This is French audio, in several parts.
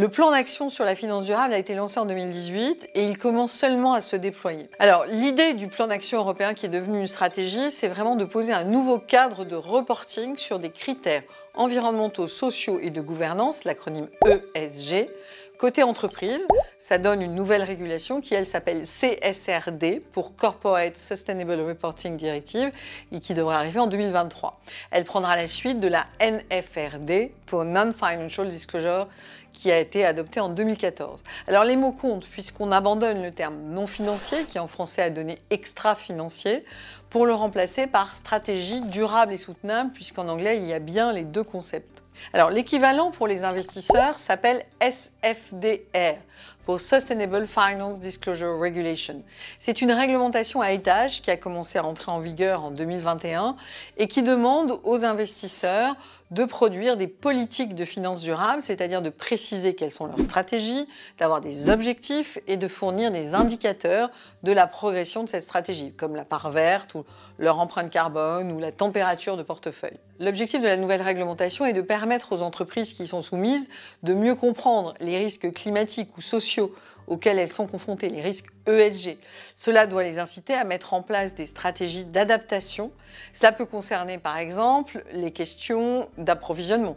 Le plan d'action sur la finance durable a été lancé en 2018 et il commence seulement à se déployer. Alors, l'idée du plan d'action européen qui est devenu une stratégie, c'est vraiment de poser un nouveau cadre de reporting sur des critères environnementaux, sociaux et de gouvernance, l'acronyme ESG. Côté entreprise, ça donne une nouvelle régulation qui, elle, s'appelle CSRD pour Corporate Sustainable Reporting Directive et qui devrait arriver en 2023. Elle prendra la suite de la NFRD pour Non-Financial Disclosure qui a été adoptée en 2014. Alors les mots comptent puisqu'on abandonne le terme non financier qui en français a donné extra-financier pour le remplacer par stratégie durable et soutenable puisqu'en anglais il y a bien les deux concepts. Alors l'équivalent pour les investisseurs s'appelle SFDR pour Sustainable Finance Disclosure Regulation. C'est une réglementation à étages qui a commencé à entrer en vigueur en 2021 et qui demande aux investisseurs de produire des politiques de finances durables, c'est-à-dire de préciser quelles sont leurs stratégies, d'avoir des objectifs et de fournir des indicateurs de la progression de cette stratégie, comme la part verte ou leur empreinte carbone ou la température de portefeuille. L'objectif de la nouvelle réglementation est de permettre aux entreprises qui y sont soumises de mieux comprendre les risques climatiques ou sociaux auxquels elles sont confrontées, les risques ESG. Cela doit les inciter à mettre en place des stratégies d'adaptation. Cela peut concerner par exemple les questions d'approvisionnement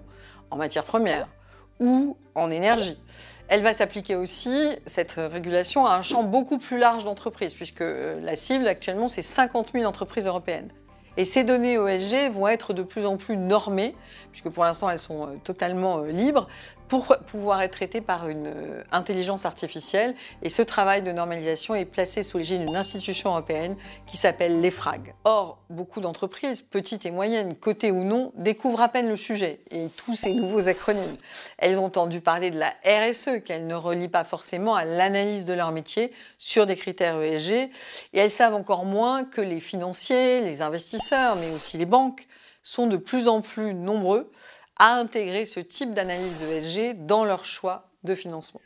en matières premières ou en énergie. Elle va s'appliquer aussi, cette régulation, à un champ beaucoup plus large d'entreprises, puisque la cible actuellement c'est 50 000 entreprises européennes. Et ces données ESG vont être de plus en plus normées, puisque pour l'instant elles sont totalement libres, pour pouvoir être traitées par une intelligence artificielle. Et ce travail de normalisation est placé sous l'égide d'une institution européenne qui s'appelle l'EFRAG. Or, beaucoup d'entreprises, petites et moyennes, cotées ou non, découvrent à peine le sujet et tous ces nouveaux acronymes. Elles ont entendu parler de la RSE, qu'elles ne relient pas forcément à l'analyse de leur métier sur des critères ESG, et elles savent encore moins que les financiers, les investisseurs, mais aussi les banques, sont de plus en plus nombreux à intégrer ce type d'analyse ESG dans leur choix de financement.